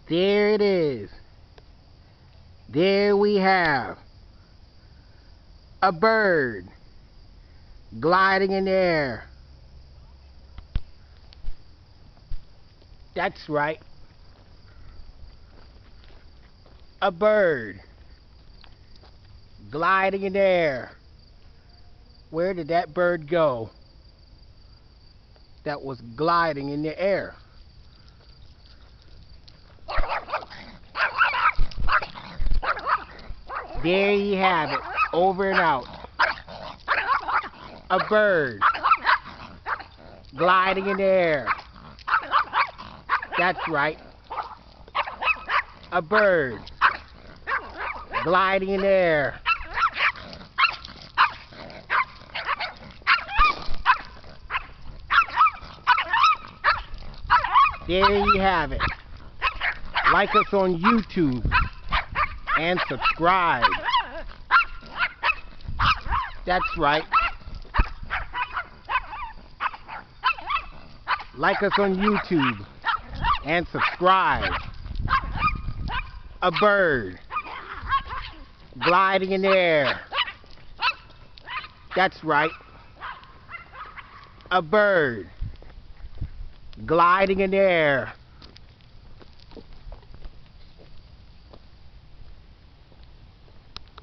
There it is. There we have a bird gliding in the air. That's right. A bird gliding in the air. Where did that bird go that was gliding in the air? There you have it, over and out. A bird gliding in the air. That's right. A bird gliding in the air. There you have it. Like us on YouTube and subscribe. That's right. Like us on YouTube and subscribe. A bird gliding in the air. That's right. A bird gliding in the air.